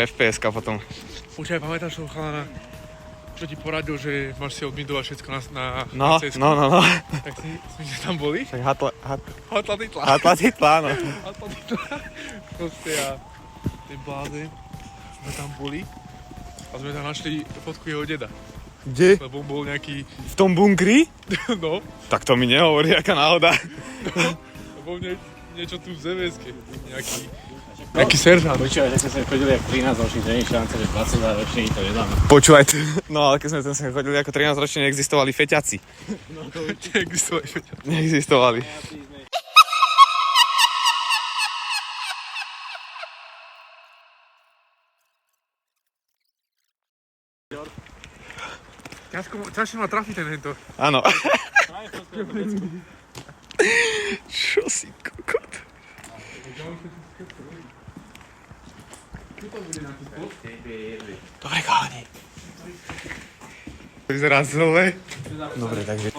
FPS-ka potom. Počkaj, pamätáš toho chalana, čo ti poradil, že máš si odmindovať všetko na No. Tak sme tam boli? Tak Hatlatitla. Hatlatitla, áno. Hatlatitla. Proste a ten blázen, sme tam boli a sme tam našli fotku jeho deda. Kde? Lebo on bol nejaký, V tom bunkri? no, Tak to mi nehovorí, aká náhoda. bol niečo tu v ZVS-ke, nejaký seržant. Počúvaj, že sme chodili ako 13 ročný, to nie je šanca, že 22 ročný to nedáme. Počúvaj, no ale keď sme tam chodili ako 13 ročne, neexistovali feťaci. No to neexistovali. Neexistovali. Ťažko ma trafiť ten hento. Áno. Čo si kokot? Dobre, chalani. Vyzerá zle. Dobre, takže...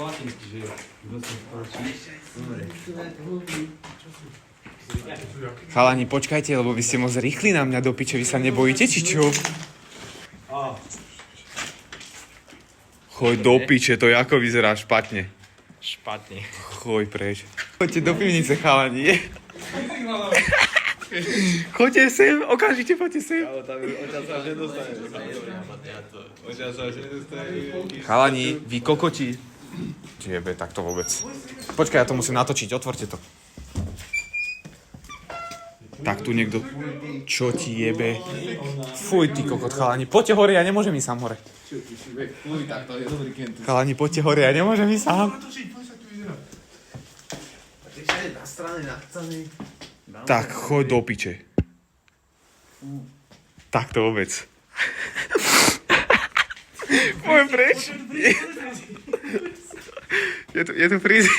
Chalani, počkajte, lebo vy ste moc rýchli na mňa do piče, vy sa nebojíte, či čo? Choď do piče, to ako vyzerá špatne. Špatne. Choď preč. Choďte do pivnice, chalani. Choďte sem, okamžite poďte sem. Ale tam oťa sa už nedostane. Oťa sa už nedostane. Chalani, vy kokoti. Jebe, tak to vôbec. Počkaj, ja to musím natočiť, otvorte to. Tak tu niekto... Čo ti jebe? Fuj, ty kokot, chalani, poďte hore, ja nemôžem ísť sám hore. Chalani, poďte hore, ja nemôžem ísť sám. Tak, choď do piče. Tak to vôbec. Poďme preč. Je tu fríze.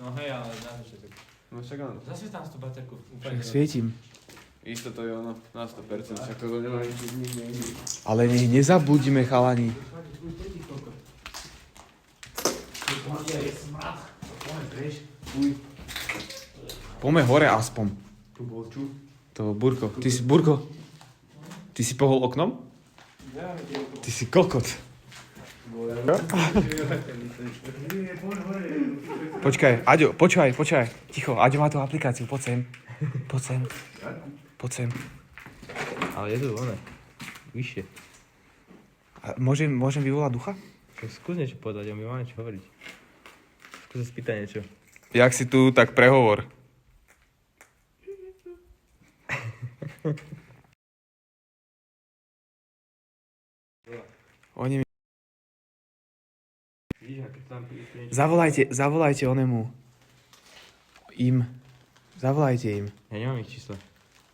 No hej, ale zase všetko. No však áno. Zase tam tú baterku. Svietim. Isto to je ono, na 100%, však to nemá nič nikde. Ale nezabudíme, chalani. Poďme hore aspoň. Tu bol čo? To Burko. Ty si Burko? Ty si pohol oknom? Ty si kokot. Počkaj, Aďo, počkaj. Ticho, Aďo má tú aplikáciu, poď sem. Poď sem. Ale je to ono. Vyššie. A môžem vyvolať ducha? Skús niečo povedať, my máme čo hovoriť. Skús sa spýtať niečo. Jak si tu, tak prehovor. Oni mi... Zavolajte onemu. Zavolajte im. Ja nemám ich číslo.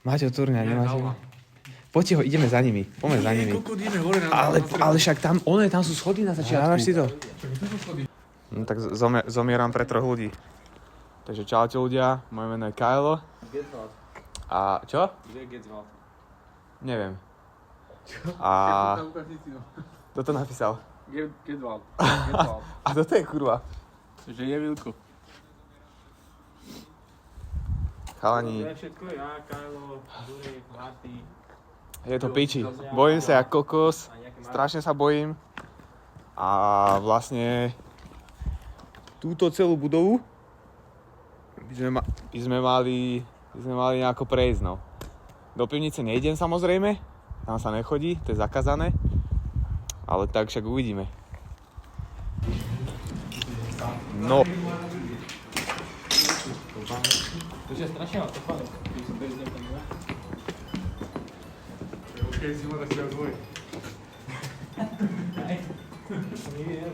Máte turňa, nemáte? Poďte ho, ideme za nimi. Poďme za nimi. Ale však tam sú schody na začiatku. Dávaš si to? No tak zomieram pre 3 ľudí. Takže čaute ľudia, moje meno je Kajlo. A čo? Kde je Getzwald? Neviem. A... Kto to napísal? Getzwald. A toto je kurva. Že je Vilko. Chalani, To je všetko, ja, Kajlo, Durek, Marty. je to piči. Bojím sa jak kokos. Strašne sa bojím. A vlastne... Túto celú budovu by sme mali nejako prejsť, no. Do pivnice nejdem samozrejme, tam sa nechodí, to je zakázané. Ale tak však uvidíme. No. To je strašne ma to chváli. Keď som bez neho tam iba. Keď si ma tak si dvoj. Aj. To nie je.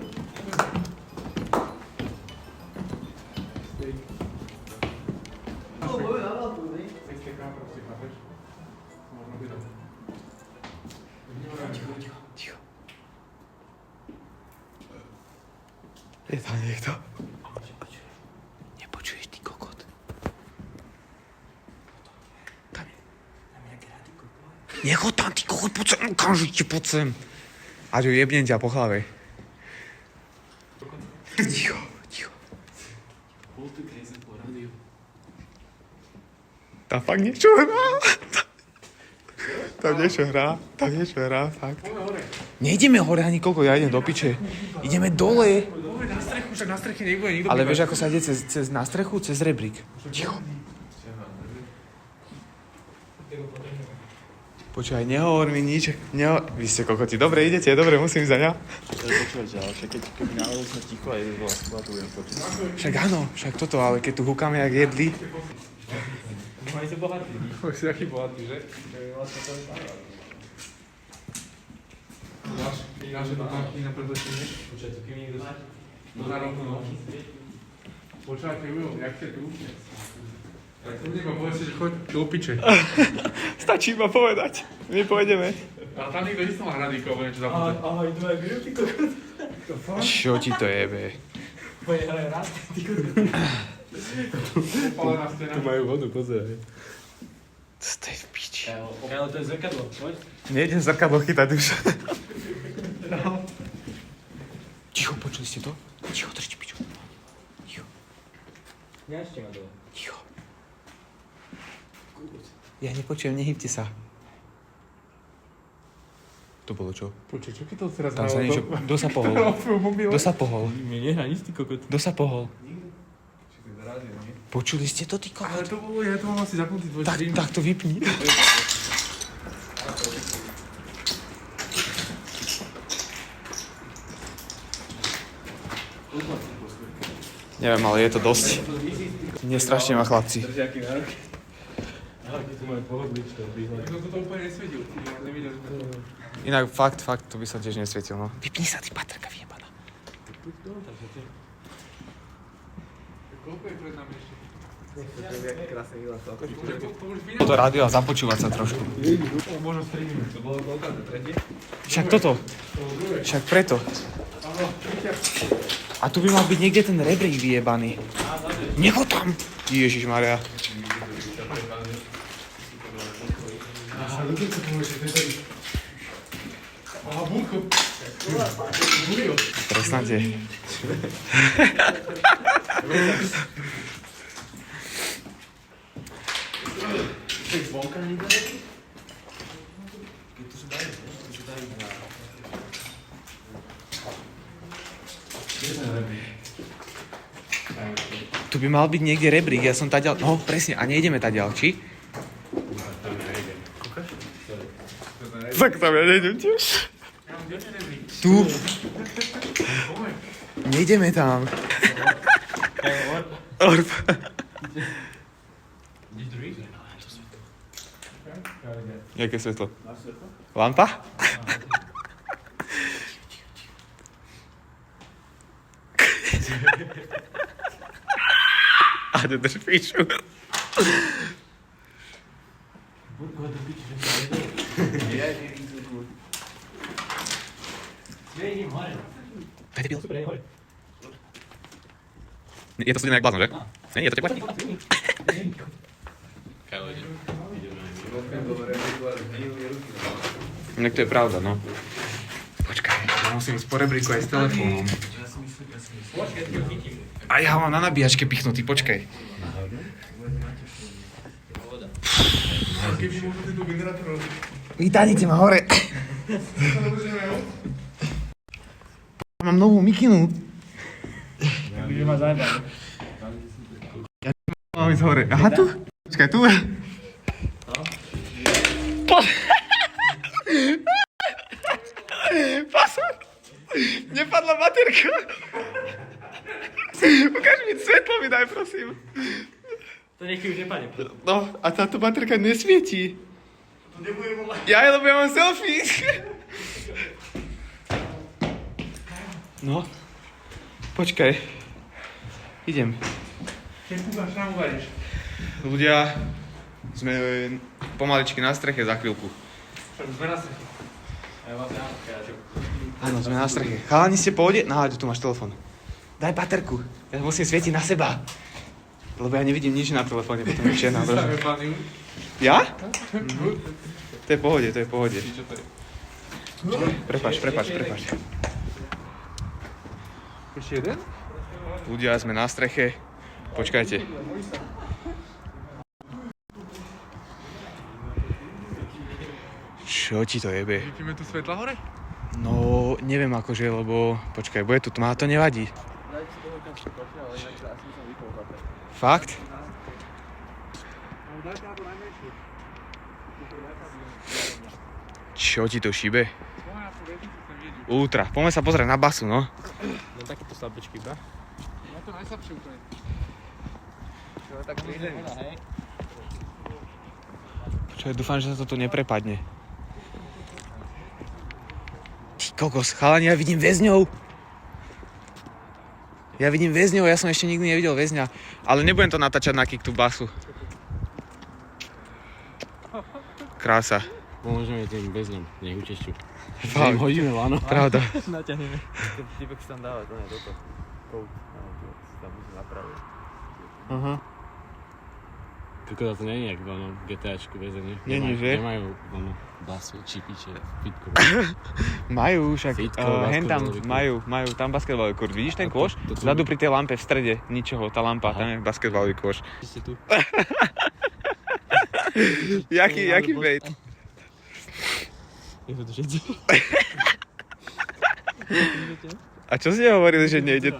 Ticho. Je tam niekto? Nepočuješ, ty kokot? Tam je. Nechoď tam, ty kokot, poď sem, okamžite, poď sem. Aďo, jebnem ťa po hlave. Ticho. Tam fakt niečo hrá. Tam niečo hrá, fakt. Nejdeme hore ani koľko, ja idem do piče. Ideme dole. Poďme na strechu, však na streche nebude nikto. Ale vieš, ako sa ide cez na strechu? Cez rebrík. Ticho. Počúvaj, nehovor mi nič. Vy ste kokoti. Dobre, idete, dobre, musím ísť za ňa. Počúvajte, ale však keď náhodou sme ticho a je vás budem počuť. Však áno, však toto, ale keď tu hukáme jak jedli. Maj sa bohatý. Už si taký bohatý, že? Naše dotáky na predlečenie. Počujete, kým niekto sa... No na rovno, no. Počúvajte, Ujo, jak ste tu? Tak to iba povedzte, že choď do piče. Stačí iba povedať. My pôjdeme. Ale tam niekto isto má hradíkov, alebo niečo zabudne. Ahoj, dve minúty, kokot. Čo ti to jebe? Moje rád, ty kokot. Opálená stena. Majú vodu, pozeraj. To je v piči. Kámo, to je zrkadlo, poď. Nejdem zrkadlo chytať už. Ticho, počuli ste to? Ticho, držte piču. Ticho, Neačte ma dole. ticho. Ja nepočujem, nehybte sa. To bolo čo? Počuj, čo keď to teraz Tam sa niečo... Kto sa pohol? Kto sa pohol? Mne nehrá nič, ty kokot. Kto sa pohol? Počuli ste to, ty Ale kokot? to bolo, ja to mám asi zapnutý tvoj stream. Tak to vypni. Neviem, ale je to dosť. Nestrašte ma, chlapci. Držiaky na ruky. Ale keď tu majú pohodličko, výhľad. No to úplne nesvedil, nevidel sme to. Inak fakt, to by som tiež nesvietil, no. Vypni sa, ty patrka vyjebana. Koľko je pred nami ešte? Krásne výhľad. To už vyňa. Toto rádio a započúvať sa trošku. Možno streamíme. To bolo koľko? Tretie? Však toto. Však preto. A tu by mal byť niekde ten rebrík vyjebaný. Nech ho tam! Ježišmaria. Aha, bunko. Bulio. Presnate. Zvonka nikto nebudí? Keď tu sa dajú, Tu by mal byť niekde rebrík, ja som taďal... No, presne, a nejdeme taďal, či? Tak tam ja nejdem tiež. Tu. Nejdeme tam. Orb. Jaké svetlo? Lampa? A ty drž piču. To je debil. Je to studené jak blázon, že? Nie, je to teplé. Inak to je pravda, no. Počkaj, ja musím ísť po rebríku aj s telefónom. A ja ho mám na nabíjačke pichnutý, počkaj. Keby možno tento generátor robiť. Vítajte ma hore. Mám novú mikinu. Bude ma zajebať. Mám ísť hore. Aha, tu? Počkaj, tu. Pozor. Nepadla baterka. Ukáž mi svetlo, mi daj, prosím. To nechý už nepadne. No, a táto baterka nesvietí. To nebudem volať. Ja lebo ja mám selfie. No. Počkaj. Idem. Keď púkaš, nám uvaríš. Ľudia, sme pomaličky na streche za chvíľku. Však sme na streche. Áno, sme na streche. Chalani, ste pohode? Náhľadne, tu máš telefón. Daj baterku. Ja musím svietiť na seba. Lebo ja nevidím nič na telefóne, potom je čierna. Stavíme plány. Ja? To je v pohode, to je v pohode. Čo to je? Prepač. Ešte jeden? Ľudia, sme na streche. Počkajte. Čo ti to jebe? Vidíme tu svetla hore? No, neviem akože, lebo... Počkaj, bude tu tma, to nevadí. Fakt? Čo ti to šíbe? Ultra. Poďme sa pozrieť na basu, no. No takéto slabečky, ba? No to najslabšie úplne. Čo ja dúfam, že sa to tu neprepadne. Ty kokos, chalani, ja vidím väzňov. Ja som ešte nikdy nevidel väzňa. Ale nebudem to natáčať na kick tú basu. Krása. Môžeme tým väzňom, nech utečú. Fakt. Hodíme, áno. Pravda. Naťahneme. Ten typek si tam dáva, to nie, toto. Kout. Áno, to si tam musí napraviť. Aha. Koľko to nie je jak v GTAčku väzenie. Není, že? Nemajú basu, čipiče, fitko. Majú však, Fitko, hen tam basketbalový majú tam basketbalový kurz. Vidíš ten kôš? to- Vzadu pri tej lampe v strede, ničoho, tá lampa, Aha. tam je basketbalový kôš. Ste tu? Jaký bait? Je to všetci? A čo ste hovorili, že nejde?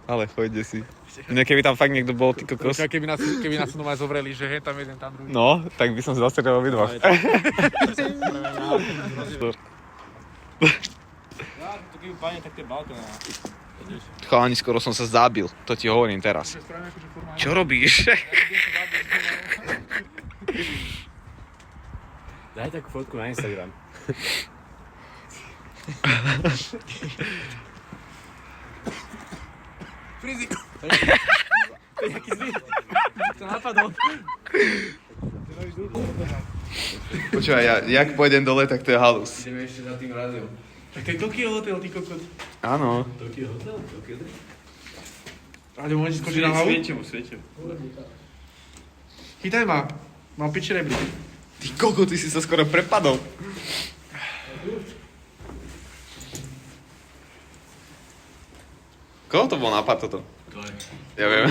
Ale choďte si. No keby tam fakt niekto bol, ty kokos. Keby nás nové zovreli, že hej, tam jeden, tam druhý. No, tak by som si zastrelil obidva. Ja, to keby páne, tak to je balkón. Chalani, skoro som sa zabil, to ti hovorím teraz. Čo robíš? Daj takú fotku na Instagram. Frizi! To je jaký zlý. To napadlo. Počúvaj, jak pôjdem dole, tak to je halus. Ideme ešte za tým rádiom. Tak to je Tokyo Hotel, ty kokot. Áno. Tokyo hotel? Tokyo hotel? Ale môžeš skočiť na hlavu? Svietim. Chytaj ma. Mám piči rebrík. Ty koko, ty si sa skoro prepadol. Koho to bol nápad toto? Ja viem.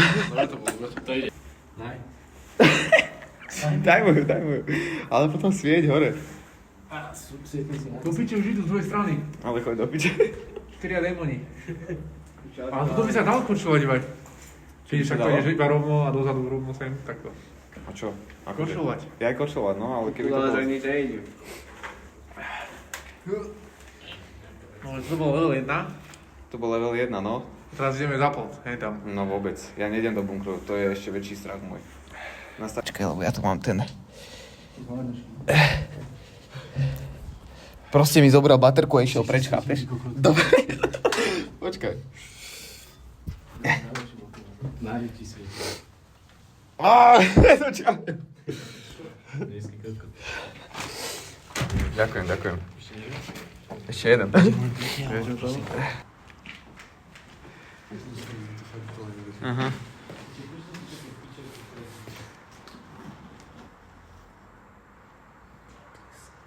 To ide. Daj. Daj mu ju. Ale potom svieť hore. Do piči už idú z druhej strany. Ale choď do piče. 4 démoni. Ale toto by sa dalo korčulovať iba. Čiže však to ideš iba rovno a dozadu rovno sem, takto. A čo? Korčulovať. Ja aj korčulovať, no, ale keby to bolo... nič nejde. No, to bolo level 1. To bol level 1, no. Teraz ideme za plot, hej tam. No vôbec. Ja nejdem do bunkru, to je ešte väčší strach môj. Počkaj, lebo ja tu mám ten... Proste mi zobral baterku a išiel preč, chápeš? Dobre. Počkaj. Najväčší svet. Ďakujem. Ešte jeden. Aha.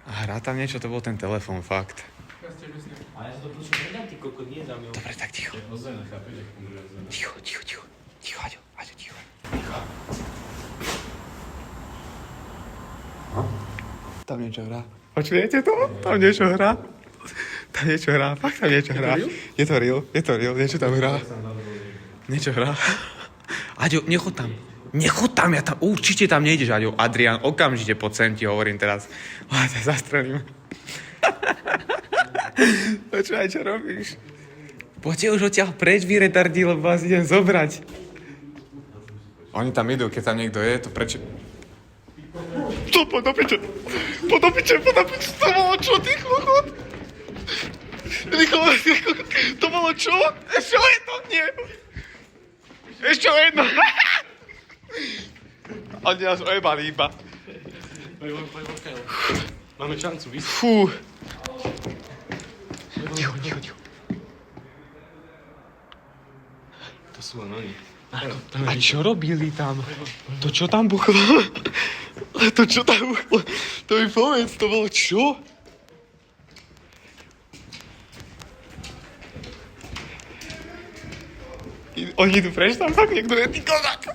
A hrá tam niečo, to bol ten telefón, fakt. A ja sa to prosím nedám, ty kokot, nie dám ju. Dobre, tak ticho. Ozajme, chápeš, jak funguje ozajme. Ticho, Aďo, ticho. Tam niečo hrá. Počujete to? Tam niečo hrá. Fakt tam niečo hrá. Je to real, niečo tam hrá. Niečo hrá. Aďo, nechod tam, ja tam, určite tam nejdeš, Aďo. Adrián, okamžite poď sem, ti hovorím teraz. Ja ťa zastrelím. Počúvaj, čo robíš? Poďte už odtiaľ preč, vy retardi, lebo vás idem zobrať. Oni tam idú, keď tam niekto je, to prečo... Čo, poď do piče, to bolo čo, ty chod? To bolo čo? Ešte jedno, nie. Ešte jedno. Oni nás ojebali iba. Máme šancu, vysť. Fú. Ticho. To sú len oni. A čo robili tam? To čo tam buchlo? To mi povedz, to bolo čo? Oni idú preč tam, fakt niekto je, ty kozak.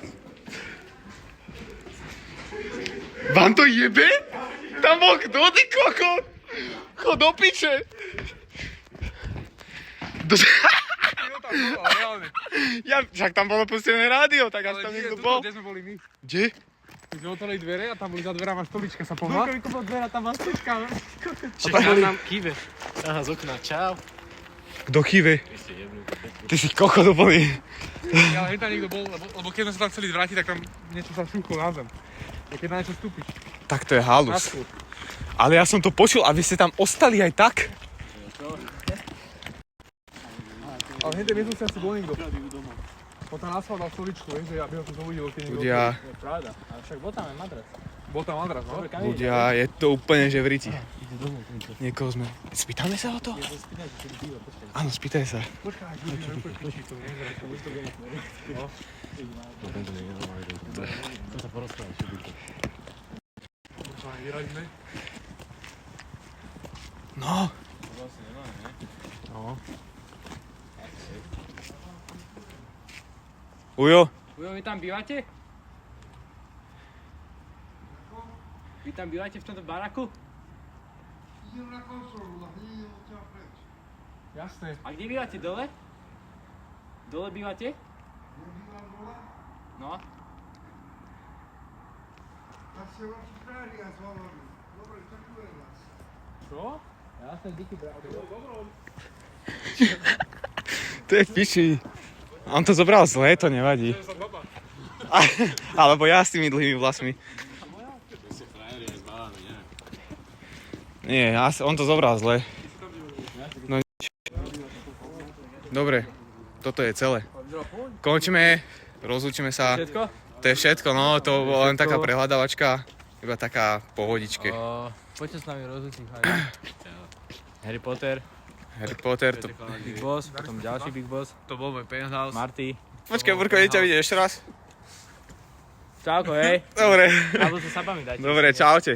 Vám to jebe? Tam bol kto, ty koko? Chod do piče. Ja, však tam bolo pustené rádio, tak až tam niekto bol. Kde sme boli my? Kde? My sme otvorili dvere a tam boli za dverama stolička sa pohla. Koľko bol dvera, tam bola stolička. Všetko nám kýve. Aha, z okna, čau. Kto kýve? Ty si koko úplný. Ale hneď tam niekto bol, lebo keď sme sa tam chceli vrátiť, tak tam niečo sa šúchlo na zem. A keď na niečo vstúpiš. Tak to je halus. Nasku. Ale ja som to počul a vy ste tam ostali aj tak? Ale hneď v miestnosti asi bol niekto. On tam nasval dal stoličku, vieš, že aby ho to uvidel, keď niekto... Ľudia, Je pravda, ale však bol tam aj madras. Bol tam Andras, no? ľudia, je to úplne že v riti. Niekoho sme... Spýtame sa o to? Áno, spýtaj sa. Počkaj, ľudia, úplne kričí to, nie? No. To sa porozprávať, čo by to. Počkaj, vyradíme. No. No. Ujo, Ujo, vy tam bývate? Vy tam bývate v tomto baraku? Idem na kontrolu, na chvíli odtiaľ preč. Jasné. A kde bývate, dole? Dole bývate? Nebývam dole, No. tak ste vaši frajeria zvolali. Dobre, ďakujem vás. Čo? Jasné, díky, bravo. to je piči. On to zobral zle, to nevadí. To je sa baba. Alebo ja s tými dlhými vlasmi. Nie, on to zobral zle. No nič. Dobre, toto je celé. Končíme, rozlúčime sa. Všetko? To je všetko, no, to bola len taká prehľadávačka. Iba taká pohodičke. Poďte s nami rozlučiť. Harry Potter, Harry Potter, to... Big Boss, potom ďalší Big Boss, To bol môj penthouse. Marty. Počkaj, Burko, idem ťa vidieť ešte raz. Čauko, hej. Dobre. Alebo sa pamätajte. Dobre, čaute.